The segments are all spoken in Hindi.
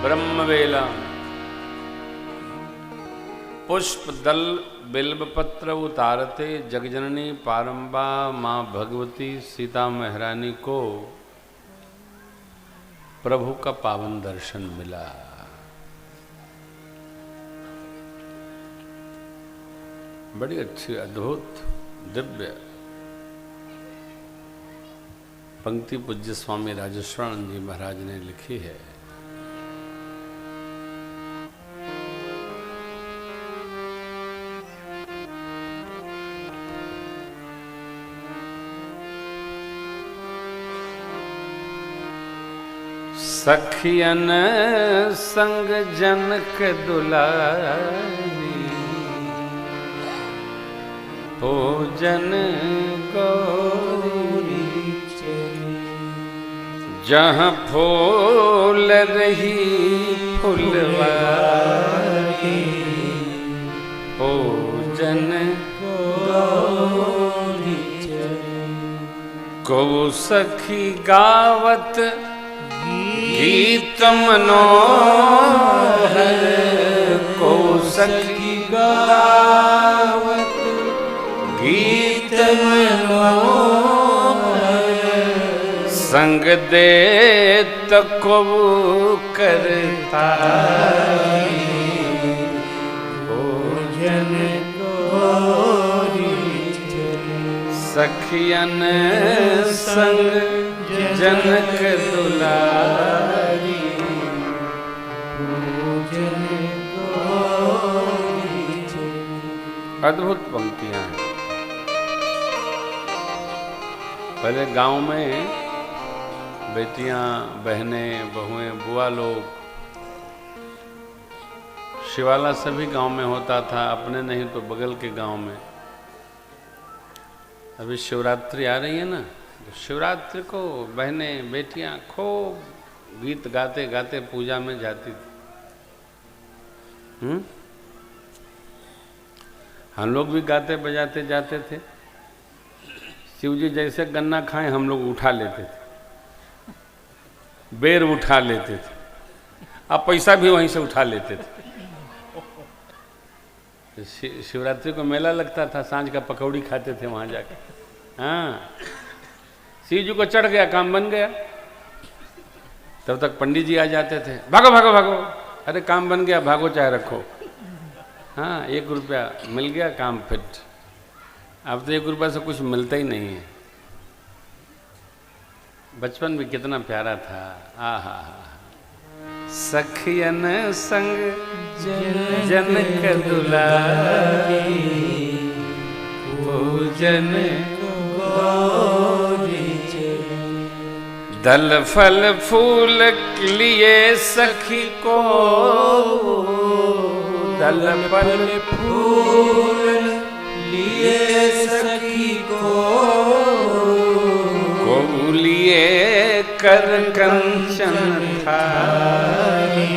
ब्रह्मवेला पुष्प दल बिल्वपत्र उतारते जगजननी पारंबा माँ भगवती सीता महारानी को प्रभु का पावन दर्शन मिला। बड़ी अच्छी अद्भुत दिव्य पंक्ति पूज्य स्वामी राजेश्वरानंद जी महाराज ने लिखी है। सखियन संग जनक दुलारी भोजन गौरी जहाँ फूल रही फुलवारी भोजन गौरी को सखी गावत गीत मनोहर को सखी गावत गीत मनोहर संग दे तको करता भोजन गौरी सखियन संग जनक दुलारी भोजन गौरी। अद्भुत पंक्तियां हैं। पहले गांव में बेटियां बहनें बहुएं बुआ लोग शिवाला सभी गांव में होता था, अपने नहीं तो बगल के गांव में। अभी शिवरात्रि आ रही है ना, शिवरात्रि को बहनें बेटियां खूब गीत गाते गाते पूजा में जाती थी। हम लोग भी गाते बजाते जाते थे। शिव जी जैसे गन्ना खाएं हम लोग उठा लेते थे, बेर उठा लेते थे, अब पैसा भी वहीं से उठा लेते थे। शिवरात्रि को मेला लगता था, सांझ का पकौड़ी खाते थे वहां जाके। हाँ, शिव जी को चढ़ गया, काम बन गया। तब तक पंडित जी आ जाते थे, भागो भागो भागो, अरे काम बन गया, भागो चाहे रखो। हाँ, 1 रुपया मिल गया, काम फिट। अब तो 1 रुपया से कुछ मिलता ही नहीं है। बचपन भी कितना प्यारा था। आहा, सखियन संग जनक दुलारी भोजन दल फल फूल लिए सखी को दल फल फूल लिए सखी को लिए कर कंचन थारी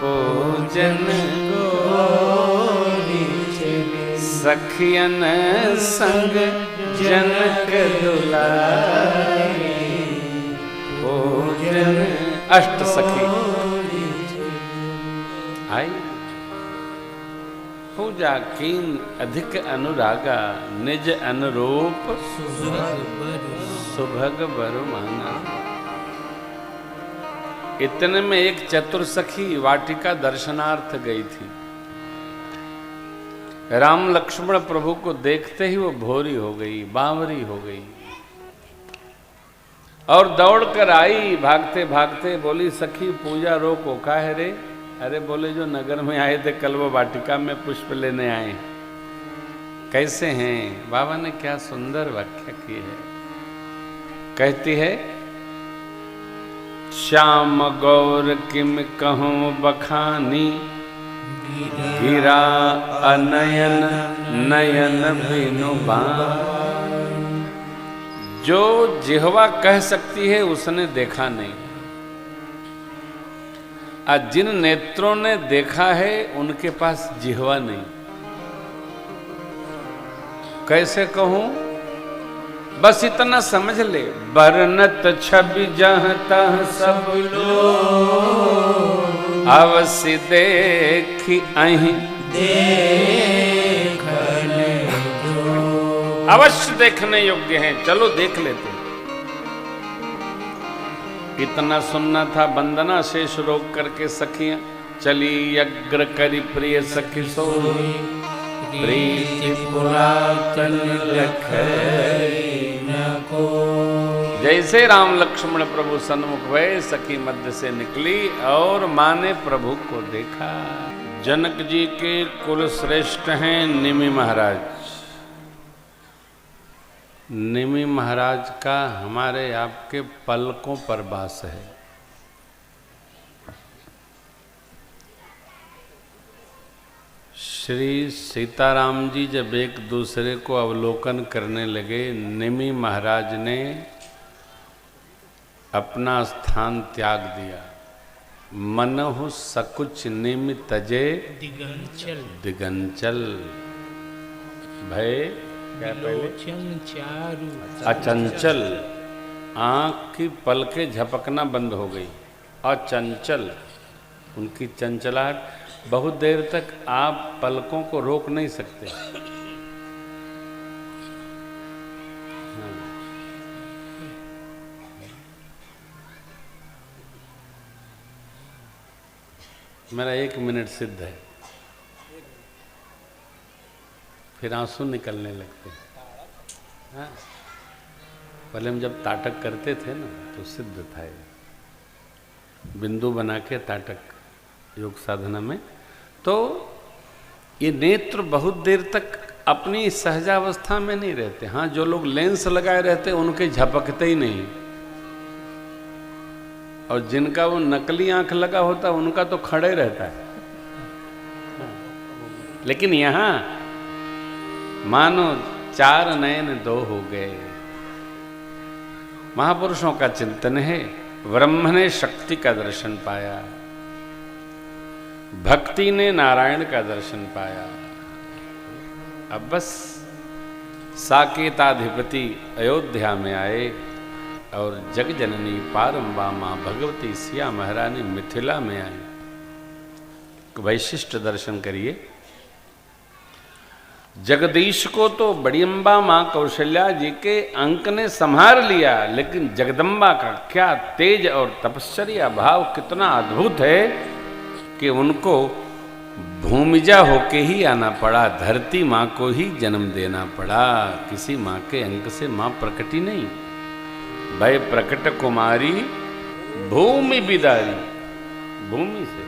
भोजन गौरी सखियन संग जनक दुलारी भोजन। अष्ट सखी आई पूजा कीन अधिक अनुरागा निज अनुरूप सुभग बरु मांगा। इतने में एक चतुर सखी वाटिका दर्शनार्थ गई थी। राम लक्ष्मण प्रभु को देखते ही वो भोरी हो गई, बावरी हो गई और दौड़कर आई भागते भागते। बोली, सखी पूजा रोको। काहे रे? अरे बोले, जो नगर में आए थे कल वो वाटिका में पुष्प लेने आए। कैसे हैं? बाबा ने क्या सुंदर व्याख्या की है। कहती है, श्याम गौर किम कहूँ बखानी गिरा अनयन नयन बिनु बान। जो जिह्वा कह सकती है उसने देखा नहीं, आज जिन नेत्रों ने देखा है उनके पास जिह्वा नहीं। कैसे कहूं? बस इतना समझ ले, बरनत छवि जहाँ तहाँ सब लोग अवश्य देखी अहीं देखने जो अवश्य देखने योग्य हैं, चलो देख लेते हैं। इतना सुनना था वंदना शेष रोक करके सखियां चली अग्र करी प्रिय सखी सो प्रीति पुरातन लखै न को। जैसे राम लक्ष्मण प्रभु सन्मुख भय सखी मध्य से निकली और माँ ने प्रभु को देखा। जनक जी के कुल श्रेष्ठ हैं निमि महाराज। निमि महाराज का हमारे आपके पलकों पर वास है। श्री सीताराम जी जब एक दूसरे को अवलोकन करने लगे, निमि महाराज ने अपना स्थान त्याग दिया। मनहु सकुच निमि तजे दिगंचल दिगंचल भय क्या पहले लोचन चारु अचंचल, आँख की पलकें झपकना बंद हो गई। अचंचल, उनकी चंचलाहट, बहुत देर तक आप पलकों को रोक नहीं सकते। हाँ। मेरा 1 मिनट सिद्ध है, फिर आंसू निकलने लगते हैं। हाँ। पहले हम जब ताटक करते थे ना तो सिद्ध था ये, बिंदु बना के ताटक योग साधना में। तो ये नेत्र बहुत देर तक अपनी सहजावस्था में नहीं रहते। हाँ, जो लोग लेंस लगाए रहते उनके झपकते ही नहीं, और जिनका वो नकली आंख लगा होता है उनका तो खड़े रहता है। लेकिन यहाँ मानो 4 नयन 2 हो गए। महापुरुषों का चिंतन है, ब्रह्म ने शक्ति का दर्शन पाया, भक्ति ने नारायण का दर्शन पाया। अब बस साकेताधिपति अयोध्या में आए और जग जननी पारंबा मां भगवती सिया महारानी मिथिला में आई। वैशिष्ट दर्शन करिए। जगदीश को तो बड़ी अम्बा मां कौशल्या जी के अंक ने संभार लिया, लेकिन जगदम्बा का क्या तेज और तपश्चर्या भाव कितना अद्भुत है कि उनको भूमिजा होके ही आना पड़ा, धरती माँ को ही जन्म देना पड़ा। किसी माँ के अंक से माँ प्रकटी नहीं। भय प्रकट कुमारी भूमि बिदारी, भूमि से।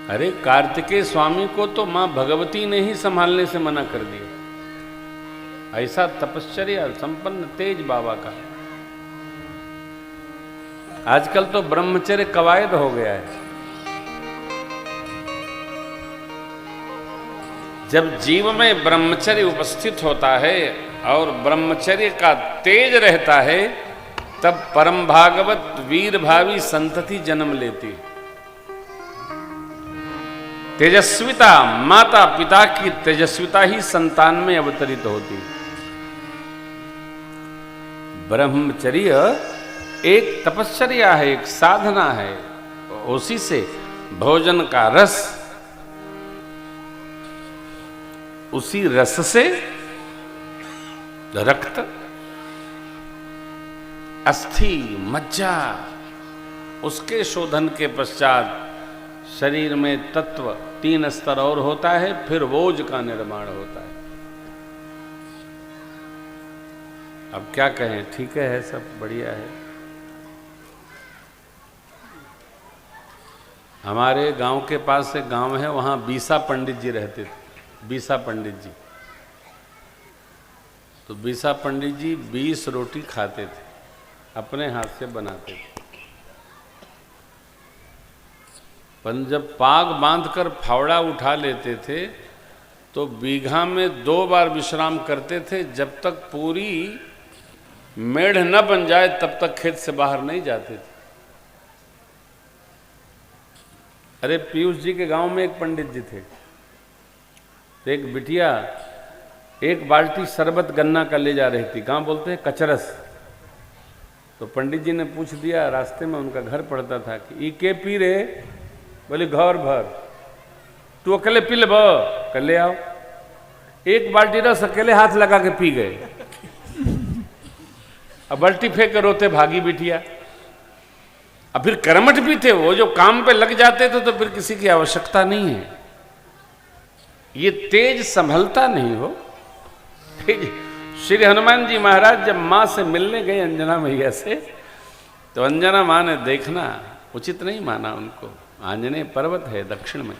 अरे कार्तिकेय स्वामी को तो माँ भगवती ने ही संभालने से मना कर दिया। ऐसा तपश्चर्या संपन्न तेज बाबा का। आजकल तो ब्रह्मचर्य कवायद हो गया है। जब जीव में ब्रह्मचर्य उपस्थित होता है और ब्रह्मचर्य का तेज रहता है, तब परम भागवत वीर भावी संतति जन्म लेती। तेजस्विता, माता पिता की तेजस्विता ही संतान में अवतरित होती। ब्रह्मचर्य एक तपश्चर्या है, एक साधना है। उसी से भोजन का रस, उसी रस से रक्त, अस्थि, मज्जा, उसके शोधन के पश्चात शरीर में तत्व 3 स्तर और होता है, फिर ओज का निर्माण होता है। अब क्या कहें, ठीक है सब बढ़िया है। हमारे गांव के पास एक गांव है, वहां बीसा पंडित जी रहते थे। बीसा पंडित जी, तो बीसा पंडित जी 20 रोटी खाते थे, अपने हाथ से बनाते थे। पर जब पाग बांधकर फावड़ा उठा लेते थे तो बीघा में 2 बार विश्राम करते थे। जब तक पूरी मेढ़ न बन जाए तब तक खेत से बाहर नहीं जाते थे। अरे पीयूष जी के गांव में एक पंडित जी थे, तो एक बिटिया 1 बाल्टी शरबत गन्ना का ले जा रही थी। कहाँ बोलते हैं, कचरस। तो पंडित जी ने पूछ दिया, रास्ते में उनका घर पड़ता था, कि ई के पी रे? बोले घर भर। तू अकेले पी ले कल ले आओ। एक बाल्टी रस अकेले हाथ लगा के पी गए। अब बाल्टी फेंक कर रोते भागी बिटिया। अब फिर कर्मठ भी थे वो, जो काम पे लग जाते थे तो फिर किसी की आवश्यकता नहीं है। ये तेज संभलता नहीं हो। श्री हनुमान जी महाराज जब मां से मिलने गए अंजना मैया से, तो अंजना मां ने देखना उचित नहीं माना उनको। आंजनेय पर्वत है दक्षिण में।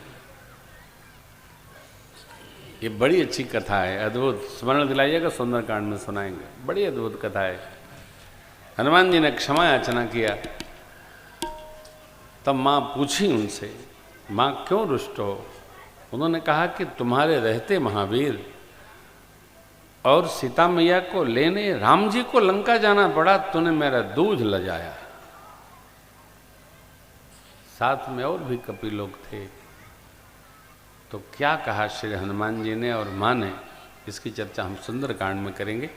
ये बड़ी अच्छी कथा है, अद्भुत। स्मरण दिलाइएगा, सुंदरकांड में सुनाएंगे। बड़ी अद्भुत कथा है। हनुमान जी ने क्षमा याचना किया। तब मां पूछी उनसे, मां क्यों रुष्ट हो? उन्होंने कहा कि तुम्हारे रहते महावीर और सीता मैया को लेने राम जी को लंका जाना पड़ा, तूने मेरा दूध लजाया। साथ में और भी कपि लोग थे। तो क्या कहा श्री हनुमान जी ने और मां ने, इसकी चर्चा हम सुंदरकांड में करेंगे।